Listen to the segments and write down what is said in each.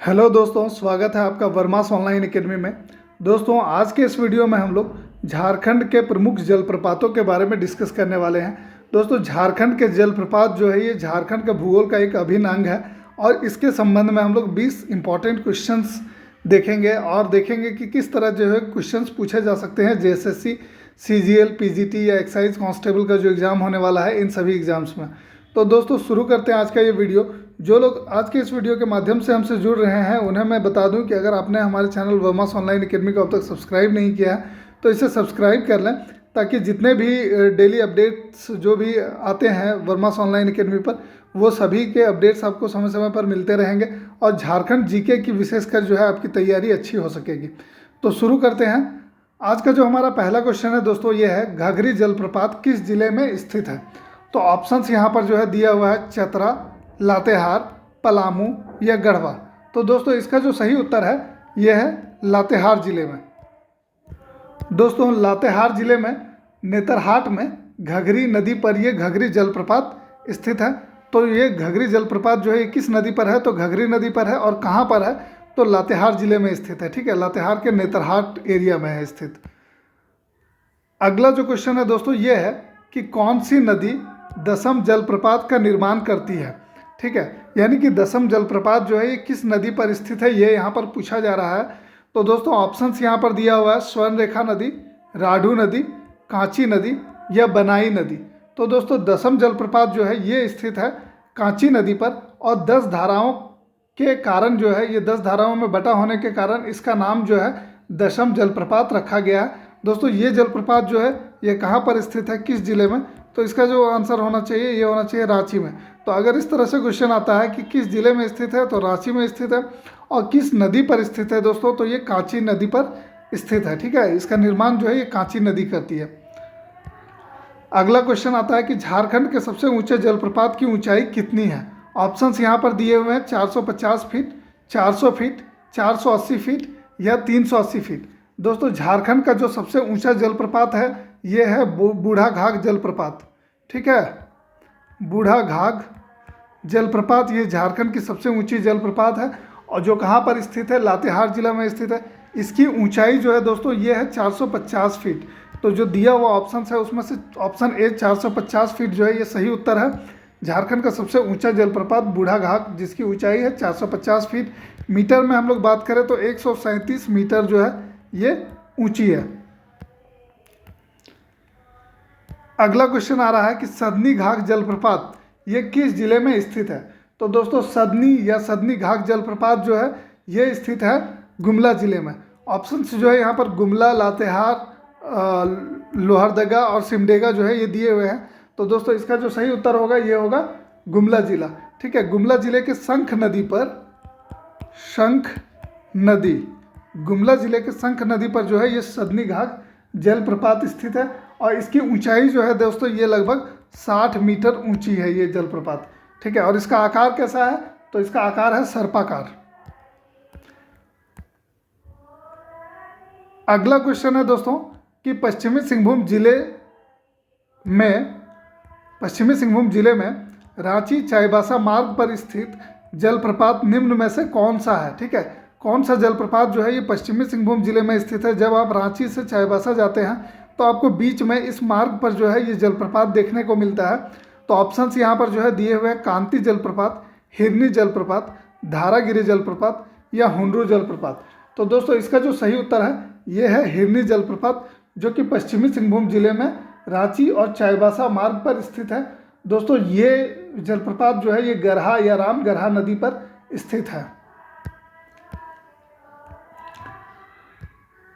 Hello दोस्तों, स्वागत है आपका वर्मास ऑनलाइन एकेडमी में। दोस्तों, आज के इस वीडियो में हम लोग झारखंड के प्रमुख जलप्रपातों के बारे में डिस्कस करने वाले हैं। दोस्तों, झारखंड के जलप्रपात जो है ये झारखंड के भूगोल का एक अभिन्न अंग है और इसके संबंध में हम लोग 20 इंपॉर्टेंट क्वेश्चंस देखेंगे और देखेंगे कि किस तरह जो है क्वेश्चंस पूछे जा सकते हैं जेएसएससी, सीजीएल, पीजीटी या एक्साइज कांस्टेबल का जो एग्ज़ाम होने वाला है इन सभी एग्ज़ाम्स में। तो दोस्तों, शुरू करते हैं आज का ये वीडियो। जो लोग आज के इस वीडियो के माध्यम से हमसे जुड़ रहे हैं उन्हें मैं बता दूं कि अगर आपने हमारे चैनल वर्मास ऑनलाइन एकेडमी को अब तक सब्सक्राइब नहीं किया है तो इसे सब्सक्राइब कर लें, ताकि जितने भी डेली अपडेट्स जो भी आते हैं वर्मास ऑनलाइन एकेडमी पर वो सभी के अपडेट्स आपको समय समय पर मिलते रहेंगे और झारखंड जीके की विशेषकर जो है आपकी तैयारी अच्छी हो सकेगी। तो शुरू करते हैं। आज का जो हमारा पहला क्वेश्चन है दोस्तों, ये है घाघरी जलप्रपात किस जिले में स्थित है। तो ऑप्शंस यहाँ पर जो है दिया हुआ है चतरा, लातेहार, पलामू या गढ़वा। तो दोस्तों, इसका जो सही उत्तर है यह है लातेहार जिले में। दोस्तों, लातेहार जिले में नेतरहाट में घाघरी नदी पर यह घाघरी जलप्रपात स्थित है। तो ये घाघरी जलप्रपात जो है ये किस नदी पर है, तो घाघरी नदी पर है। और कहाँ पर है, तो लातेहार जिले में स्थित है। ठीक है, लातेहार के नेतरहाट एरिया में है स्थित। अगला जो क्वेश्चन है दोस्तों ये है कि कौन सी नदी दसम जलप्रपात का निर्माण करती है। ठीक है, यानी कि दसम जलप्रपात जो है ये किस नदी पर स्थित है, ये यहाँ पर पूछा जा रहा है। तो दोस्तों, ऑप्शंस यहाँ पर दिया हुआ है स्वर्णरेखा नदी, राढ़ू नदी, कांची नदी या बनाई नदी। तो दोस्तों, दसम जलप्रपात जो है ये स्थित है कांची नदी पर और 10 धाराओं के कारण जो है ये 10 धाराओं में बटा होने के कारण इसका नाम जो है दशम जलप्रपात रखा गया है। दोस्तों, ये जलप्रपात जो है ये कहाँ पर स्थित है, किस जिले में, तो इसका जो आंसर होना चाहिए ये होना चाहिए रांची में। तो अगर इस तरह से क्वेश्चन आता है कि किस जिले में स्थित है, तो रांची में स्थित है। और किस नदी पर स्थित है दोस्तों, तो ये कांची नदी पर स्थित है। ठीक है, इसका निर्माण जो है ये कांची नदी करती है। अगला क्वेश्चन आता है कि झारखंड के सबसे ऊंचे जलप्रपात की ऊंचाई कितनी है। ऑप्शंस यहाँ पर दिए हुए हैं 450 फीट, 400 फीट, 480 फीट या 380 फीट। दोस्तों, झारखंड का जो सबसे ऊंचा जलप्रपात है ये है बूढ़ा घाघ जलप्रपात। ठीक है, बूढ़ा घाघ जलप्रपात ये झारखंड की सबसे ऊंची जलप्रपात है और जो कहाँ पर स्थित है, लातेहार जिला में स्थित है। इसकी ऊंचाई जो है दोस्तों ये है 450 फीट। तो जो दिया हुआ ऑप्शन है उसमें से ऑप्शन ए 450 फीट जो है ये सही उत्तर है। झारखंड का सबसे ऊंचा जलप्रपात बूढ़ा घाघ जिसकी ऊंचाई है 450 फीट। मीटर में हम लोग बात करें तो 137 मीटर जो है ये ऊंची है। अगला क्वेश्चन आ रहा है कि सदनी घाघ जलप्रपात ये किस जिले में स्थित है। तो दोस्तों, सदनी या सदनी घाघ जलप्रपात जो है ये स्थित है गुमला जिले में। ऑप्शन जो है यहाँ पर गुमला, लातेहार, लोहरदगा और सिमडेगा जो है ये दिए हुए हैं। तो दोस्तों, इसका जो सही उत्तर होगा ये होगा गुमला जिला। ठीक है, गुमला जिले के शंख नदी पर, शंख नदी, गुमला जिले के शंख नदी पर जो है ये सदनी घाघ जलप्रपात स्थित है और इसकी ऊंचाई जो है दोस्तों ये लगभग 60 मीटर ऊंची है ये जलप्रपात। ठीक है, और इसका आकार कैसा है, तो इसका आकार है सर्पाकार। अगला क्वेश्चन है दोस्तों कि पश्चिमी सिंहभूम जिले में रांची चाईबासा मार्ग पर स्थित जलप्रपात निम्न में से कौन सा है। ठीक है, कौन सा जलप्रपात जो है ये पश्चिमी सिंहभूम जिले में स्थित है। जब आप रांची से चाईबासा जाते हैं तो आपको बीच में इस मार्ग पर जो है ये जलप्रपात देखने को मिलता है। तो ऑप्शंस यहाँ पर जो है दिए हुए हैं कांती जलप्रपात, हिरनी जलप्रपात, धारागिरी जलप्रपात या हुंडरू जलप्रपात। तो दोस्तों, इसका जो सही उत्तर है ये है हिरनी जलप्रपात, जो कि पश्चिमी सिंहभूम जिले में रांची और चाईबासा मार्ग पर स्थित है। दोस्तों, ये जलप्रपात जो है ये गरहा या रामगरहा नदी पर स्थित है।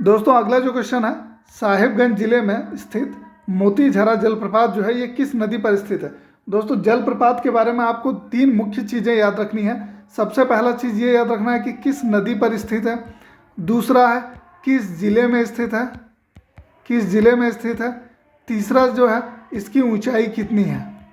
दोस्तों, अगला जो क्वेश्चन है साहिबगंज जिले में स्थित मोतीझरा जलप्रपात जो है ये किस नदी पर स्थित है। दोस्तों, जलप्रपात के बारे में आपको 3 मुख्य चीज़ें याद रखनी है। सबसे पहला चीज़ ये याद रखना है कि किस नदी पर स्थित है। दूसरा है किस जिले में स्थित है, किस जिले में स्थित है। तीसरा जो है इसकी ऊंचाई कितनी है,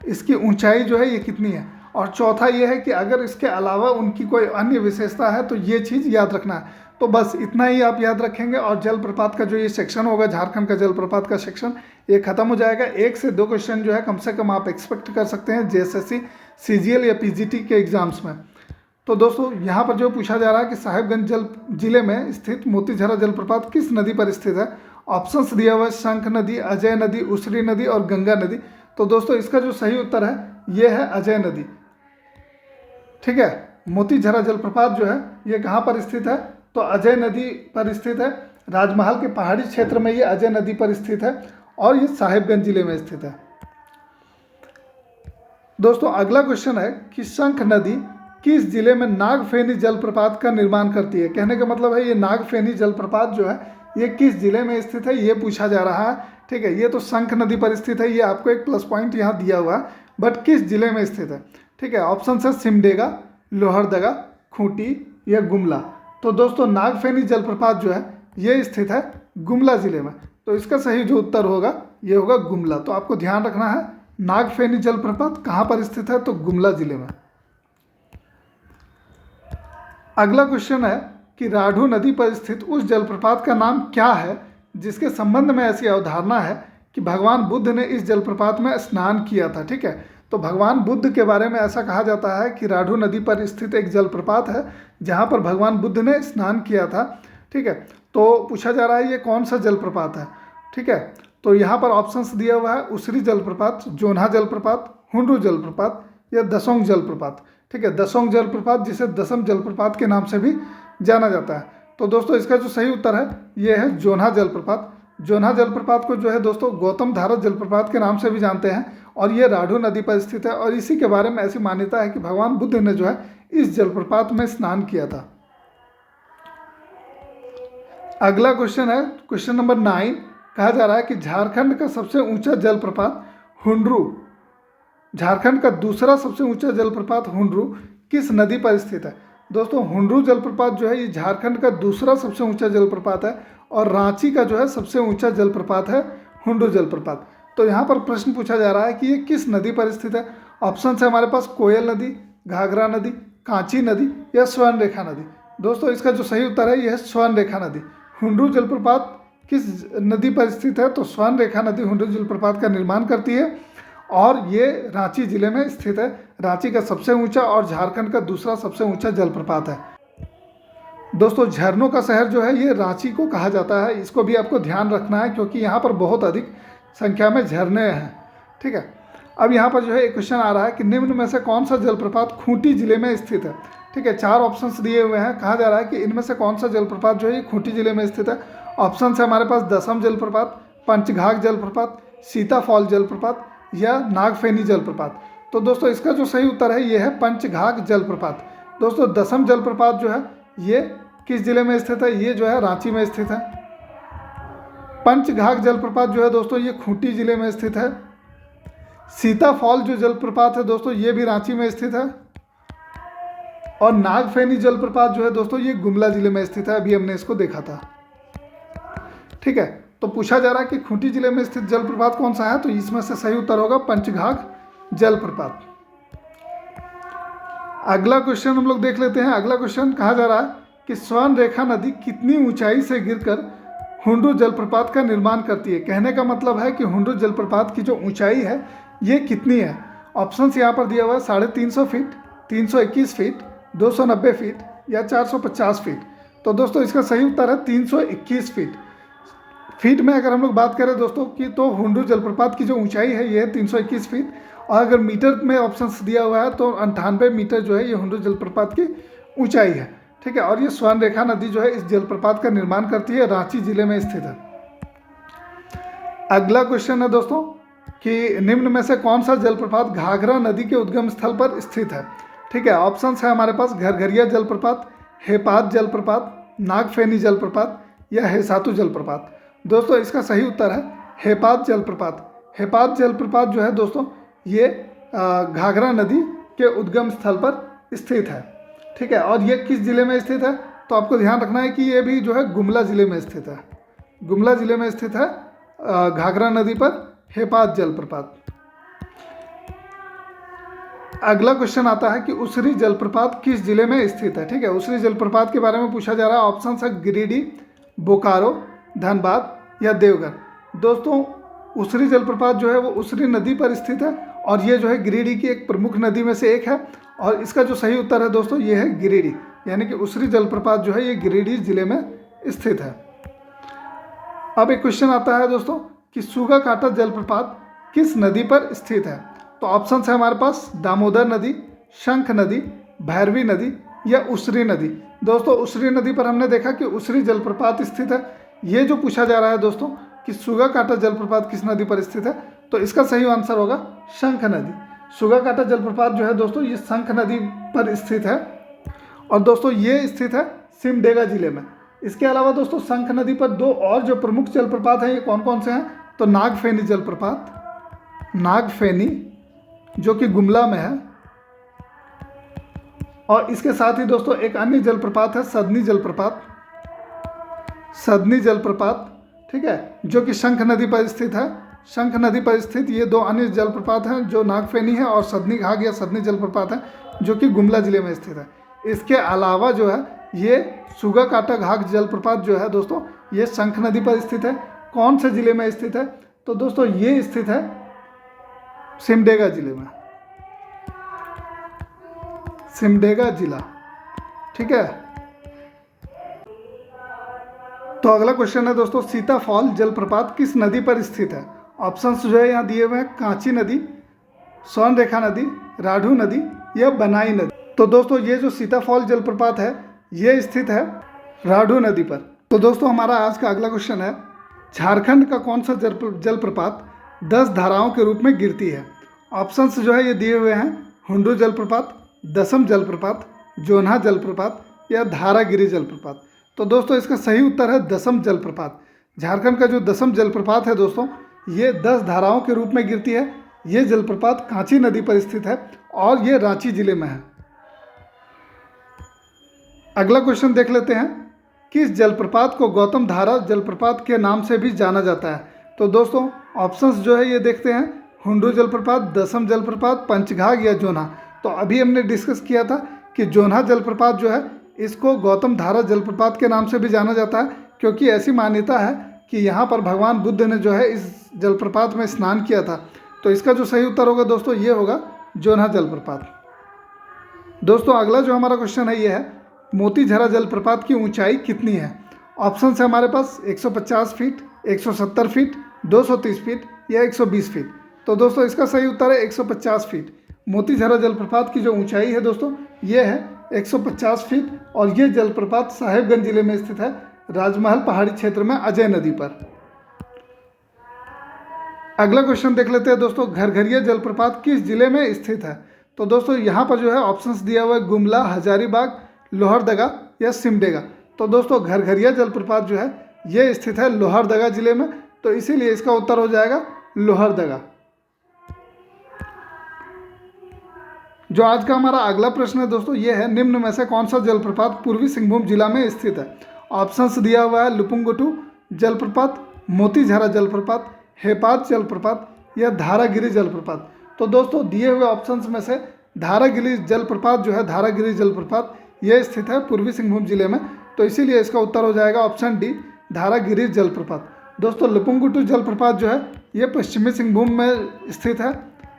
इसकी ऊंचाई जो है ये कितनी है। और चौथा ये है कि अगर इसके अलावा उनकी कोई अन्य विशेषता है तो ये चीज़ याद रखना है। तो बस इतना ही आप याद रखेंगे और जलप्रपात का जो ये सेक्शन होगा, झारखंड का जलप्रपात का सेक्शन, ये खत्म हो जाएगा। 1 से 2 क्वेश्चन जो है कम से कम आप एक्सपेक्ट कर सकते हैं जेएसएससी, सीजीएल या पीजीटी के एग्जाम्स में। तो दोस्तों यहाँ पर जो पूछा जा रहा है कि साहिबगंज जिले में स्थित मोतीझरा जलप्रपात किस नदी पर स्थित है। ऑप्शंस दिया हुआ है शंख नदी, अजय नदी, उसरी नदी और गंगा नदी। तो दोस्तों इसका जो सही उत्तर है ये है अजय नदी। ठीक है, मोतीझरा जलप्रपात जो है ये कहाँ पर स्थित है, तो अजय नदी पर स्थित है। राजमहल के पहाड़ी क्षेत्र में ये अजय नदी पर स्थित है और ये साहिबगंज जिले में स्थित है। दोस्तों अगला क्वेश्चन है कि शंख नदी किस जिले में नागफेनी जलप्रपात का निर्माण करती है। कहने का मतलब है ये नागफेनी जलप्रपात जो है ये किस जिले में स्थित है ये पूछा जा रहा है। ठीक है, ये तो शंख नदी पर स्थित है, ये आपको एक प्लस पॉइंट यहाँ दिया हुआ है, बट किस जिले में स्थित है। ठीक है, ऑप्शन है सिमडेगा, लोहरदगा, खूंटी या गुमला। तो दोस्तों नागफेनी जलप्रपात जो है ये स्थित है गुमला जिले में। तो इसका सही जो उत्तर होगा ये होगा गुमला। तो आपको ध्यान रखना है नागफेनी जलप्रपात कहाँ पर स्थित है, तो गुमला जिले में। अगला क्वेश्चन है कि राढ़ू नदी पर स्थित उस जलप्रपात का नाम क्या है जिसके संबंध में ऐसी अवधारणा है कि भगवान बुद्ध ने इस जलप्रपात में स्नान किया था। ठीक है, तो भगवान बुद्ध के बारे में ऐसा कहा जाता है कि राढ़ू नदी पर स्थित एक जलप्रपात है जहाँ पर भगवान बुद्ध ने स्नान किया था। ठीक है, तो पूछा जा रहा है ये कौन सा जलप्रपात है। ठीक है, तो यहाँ पर ऑप्शंस दिया हुआ है उसरी जलप्रपात, जोन्हा जलप्रपात, हुंडरू जलप्रपात या दसोंग जलप्रपात। ठीक है, दसोंग जलप्रपात जिसे दसम जलप्रपात के नाम से भी जाना जाता है। तो दोस्तों इसका जो सही उत्तर है ये है जोन्हा जलप्रपात। जोन्हा जलप्रपात को जो है दोस्तों गौतम धारा जलप्रपात के नाम से भी जानते हैं और ये राढ़ू नदी पर स्थित है और इसी के बारे में ऐसी मान्यता है कि भगवान बुद्ध ने जो है इस जलप्रपात में स्नान किया था। अगला क्वेश्चन है क्वेश्चन नंबर 9। कहा जा रहा है कि झारखंड का सबसे ऊंचा जलप्रपात हुंडरू, झारखंड का दूसरा सबसे ऊंचा जलप्रपात हुंडरू किस नदी पर स्थित है। दोस्तों हुंडरू जलप्रपात जो है ये झारखंड का दूसरा सबसे ऊंचा जलप्रपात है और रांची का जो है सबसे ऊंचा जलप्रपात है हुंडरू जलप्रपात। तो यहाँ पर प्रश्न पूछा जा रहा है कि ये किस नदी पर स्थित है। ऑप्शन है हमारे पास कोयल नदी, घाघरा नदी, कांची नदी या स्वर्ण रेखा नदी। दोस्तों इसका जो सही उत्तर है यह है स्वर्ण रेखा नदी। हुंडरू जलप्रपात किस नदी पर स्थित है, तो स्वर्ण रेखा नदी हुंडरू जलप्रपात का निर्माण करती है और ये रांची जिले में स्थित है। रांची का सबसे ऊंचा और झारखंड का दूसरा सबसे ऊंचा जलप्रपात है। दोस्तों झरनों का शहर जो है ये रांची को कहा जाता है, इसको भी आपको ध्यान रखना है क्योंकि यहाँ पर बहुत अधिक संख्या में झरने हैं। ठीक है, अब यहाँ पर जो है एक क्वेश्चन आ रहा है कि निम्न में से कौन सा जलप्रपात खूंटी जिले में स्थित है। ठीक है, 4 ऑप्शंस दिए हुए हैं। कहा जा रहा है कि इनमें से कौन सा जलप्रपात जो है ये खूंटी जिले में स्थित है। ऑप्शन है हमारे पास दसम जलप्रपात, पंचघाघ जलप्रपात, सीताफॉल जलप्रपात या नागफेनी जलप्रपात। तो दोस्तों इसका जो सही उत्तर है ये है पंचघाघ जलप्रपात। दोस्तों दसम जलप्रपात जो है ये किस जिले में स्थित है, ये जो है रांची में स्थित है। पंचघाघ जलप्रपात जो है दोस्तों ये खूंटी जिले में स्थित है। सीताफॉल जो जलप्रपात है दोस्तों ये भी रांची में स्थित है और नागफेनी जलप्रपात जो है दोस्तों ये गुमला जिले में स्थित है। अभी हमने इसको देखा था। ठीक है, तो पूछा जा रहा है कि खूंटी जिले में स्थित जलप्रपात कौन सा है, तो इसमें से सही उत्तर होगा पंचघाघ जलप्रपात। अगला क्वेश्चन हम लोग देख लेते हैं। अगला क्वेश्चन कहा जा रहा है कि स्वर्ण रेखा नदी कितनी ऊंचाई से गिरकर हुंडरू जलप्रपात का निर्माण करती है। कहने का मतलब है कि हुंडरू जलप्रपात की जो ऊंचाई है ये कितनी है। ऑप्शंस यहाँ पर दिया हुआ है 350 फीट, 321 फीट, 290 फीट या 450 फीट। तो दोस्तों इसका सही उत्तर है 321 फीट। फीट में अगर हम लोग बात करें दोस्तों कि तो हुंडरू जलप्रपात की जो ऊंचाई है ये है 321 फीट और अगर मीटर में ऑप्शंस दिया हुआ है तो 98 मीटर जो है ये हुंडरू जलप्रपात की ऊंचाई है। ठीक है, और ये स्वर्ण रेखा नदी जो है इस जलप्रपात का निर्माण करती है, रांची जिले में स्थित है। अगला क्वेश्चन है दोस्तों कि निम्न में से कौन सा जलप्रपात घाघरा नदी के उद्गम स्थल पर स्थित है। ठीक है, ऑप्शंस है हमारे पास घरघरिया जलप्रपात, हेपात जलप्रपात, नागफेनी जलप्रपात या हेसातु जलप्रपात। दोस्तों इसका सही उत्तर है हेपात जलप्रपात। हेपात जलप्रपात जो है दोस्तों ये घाघरा नदी के उद्गम स्थल पर स्थित है। ठीक है, और ये किस जिले में स्थित है, तो आपको ध्यान रखना है कि ये भी जो है गुमला जिले में स्थित है। गुमला जिले में स्थित है घाघरा नदी पर हेपात जलप्रपात। अगला क्वेश्चन आता है कि उसरी जलप्रपात किस जिले में स्थित है। ठीक है, उसरी जलप्रपात के बारे में पूछा जा रहा है। ऑप्शन है गिरिडीह, बोकारो, धनबाद या देवघर। दोस्तों उसरी जलप्रपात जो है वो उसरी नदी पर स्थित है और ये जो है गिरिडीह की एक प्रमुख नदी में से एक है और इसका जो सही उत्तर है दोस्तों ये है गिरिडीह, यानी कि उसरी जलप्रपात जो है ये गिरिडीह जिले में स्थित है। अब एक क्वेश्चन आता है दोस्तों कि सूगाकाटा जलप्रपात किस नदी पर स्थित है। तो ऑप्शन है हमारे पास दामोदर नदी, शंख नदी, भैरवी नदी या उसरी नदी। दोस्तों उसरी नदी पर हमने देखा कि उसरी जलप्रपात स्थित है। ये जो पूछा जा रहा है दोस्तों कि सूगाकाटा जलप्रपात किस नदी पर स्थित है, तो इसका सही आंसर होगा शंख नदी। सूगाकाटा जलप्रपात जो है दोस्तों ये शंख नदी पर स्थित है और दोस्तों ये स्थित है सिमडेगा जिले में। इसके अलावा दोस्तों शंख नदी पर दो और जो प्रमुख जलप्रपात हैं ये कौन कौन से हैं, तो नागफेनी जलप्रपात, नागफेनी जो कि गुमला में है, और इसके साथ ही दोस्तों एक अन्य जलप्रपात है सदनी जलप्रपात, सदनी जलप्रपात, ठीक है, जो कि शंख नदी पर स्थित है। शंख नदी पर स्थित ये दो अन्य जलप्रपात हैं जो नागफेनी है और सदनी घाघ या सदनी जलप्रपात है जो कि गुमला जिले में स्थित है। इसके अलावा जो है ये सूगाकाटा घाघ जलप्रपात जो है दोस्तों ये शंख नदी पर स्थित है। कौन से जिले में स्थित है, तो दोस्तों ये स्थित है सिमडेगा जिले में, सिमडेगा जिला, ठीक है। तो अगला क्वेश्चन है दोस्तों सीताफॉल जलप्रपात किस नदी पर स्थित है। ऑप्शंस जो है यहाँ दिए हुए हैं कांची नदी, स्वर्णरेखा नदी, राढ़ू नदी या बनाई नदी। तो दोस्तों ये जो सीताफॉल जलप्रपात है ये स्थित है राढ़ू नदी पर। तो दोस्तों हमारा आज का अगला क्वेश्चन है झारखंड का कौन सा जलप्रपात 10 धाराओं के रूप में गिरती है। ऑप्शंस जो है ये दिए हुए हैं हुंडू जलप्रपात, दसम जलप्रपात, जोन्हा जलप्रपात या धारागिरी जलप्रपात। तो दोस्तों इसका सही उत्तर है दसम जलप्रपात। झारखंड का जो दसम जलप्रपात है दोस्तों ये 10 धाराओं के रूप में गिरती है। ये जलप्रपात कांची नदी पर स्थित है और ये रांची जिले में है। अगला क्वेश्चन देख लेते हैं किस जलप्रपात को गौतम धारा जलप्रपात के नाम से भी जाना जाता है। तो दोस्तों ऑप्शंस जो है ये देखते हैं हुंडू जलप्रपात, दसम जलप्रपात, पंचघाघ या जोन्हा। तो अभी हमने डिस्कस किया था कि जोन्हा जलप्रपात जो है इसको गौतम धारा जलप्रपात के नाम से भी जाना जाता है क्योंकि ऐसी मान्यता है कि यहाँ पर भगवान बुद्ध ने जो है इस जलप्रपात में स्नान किया था। तो इसका जो सही उत्तर होगा दोस्तों ये होगा जोन्हा जलप्रपात। दोस्तों अगला जो हमारा क्वेश्चन है ये है मोतीझरा जलप्रपात की ऊंचाई कितनी है। ऑप्शन है हमारे पास 150 फीट, 170 फीट, 230 फीट या 120 फीट। तो दोस्तों इसका सही उत्तर है 150 फीट। मोतीझरा जलप्रपात की जो ऊंचाई है दोस्तों ये है 150 फीट और ये जलप्रपात साहेबगंज जिले में स्थित है, राजमहल पहाड़ी क्षेत्र में अजय नदी पर। अगला क्वेश्चन देख लेते हैं दोस्तों घरघरिया जलप्रपात किस जिले में स्थित है। तो दोस्तों यहाँ पर जो है ऑप्शंस दिया हुआ है गुमला, हजारीबाग, लोहरदगा या सिमडेगा। तो दोस्तों घरघरिया जलप्रपात जो है ये स्थित है लोहरदगा जिले में, तो इसीलिए इसका उत्तर हो जाएगा लोहरदगा। जो आज का हमारा अगला प्रश्न है दोस्तों ये है निम्न में से कौन सा जलप्रपात पूर्वी सिंहभूम जिला में स्थित है। ऑप्शंस दिया हुआ है लुपुंगुटू जलप्रपात, मोतीझरा जलप्रपात, हेपात जलप्रपात या धारागिरी जलप्रपात। तो दोस्तों दिए हुए ऑप्शंस में से धारागिरी जलप्रपात जो है धारागिरी जलप्रपात ये स्थित है पूर्वी सिंहभूम जिले में, तो इसीलिए इसका उत्तर हो जाएगा ऑप्शन डी धारागिरी जलप्रपात। दोस्तों लुपुंगुटू जलप्रपात जो है ये पश्चिमी सिंहभूम में स्थित है,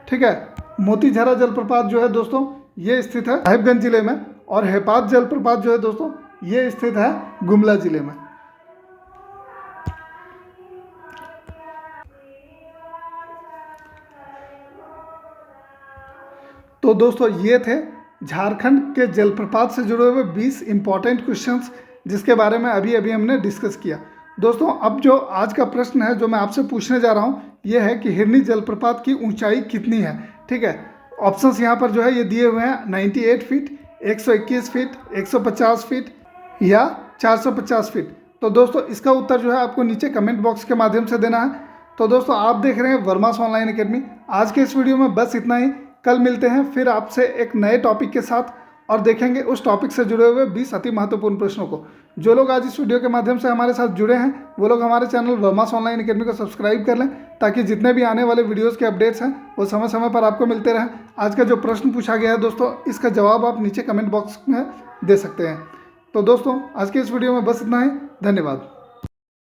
ठीक है। मोतीझरा जलप्रपात जो है दोस्तों ये स्थित है साहिबगंज जिले में और हेपात जलप्रपात जो है दोस्तों ये स्थित है गुमला जिले में। तो दोस्तों ये थे झारखंड के जलप्रपात से जुड़े हुए 20 इंपॉर्टेंट क्वेश्चंस जिसके बारे में अभी अभी हमने डिस्कस किया। दोस्तों अब जो आज का प्रश्न है जो मैं आपसे पूछने जा रहा हूँ ये है कि हिरनी जलप्रपात की ऊंचाई कितनी है, ठीक है। ऑप्शंस यहाँ पर जो है ये दिए हुए हैं 98 फीट, 121 फीट, 150 फीट या 450 फीट। तो दोस्तों इसका उत्तर जो है आपको नीचे कमेंट बॉक्स के माध्यम से देना है। तो दोस्तों आप देख रहे हैं वर्मास ऑनलाइन एकेडमी। आज के इस वीडियो में बस इतना ही। कल मिलते हैं फिर आपसे एक नए टॉपिक के साथ और देखेंगे उस टॉपिक से जुड़े हुए 20 अति महत्वपूर्ण प्रश्नों को। जो लोग आज इस वीडियो के माध्यम से हमारे साथ जुड़े हैं वो लोग हमारे चैनल वर्मास ऑनलाइन एकेडमी को सब्सक्राइब कर लें ताकि जितने भी आने वाले वीडियोस के अपडेट्स हैं वो समय समय पर आपको मिलते रहें। आज का जो प्रश्न पूछा गया है दोस्तों इसका जवाब आप नीचे कमेंट बॉक्स में दे सकते हैं। तो दोस्तों आज के इस वीडियो में बस इतना ही। धन्यवाद।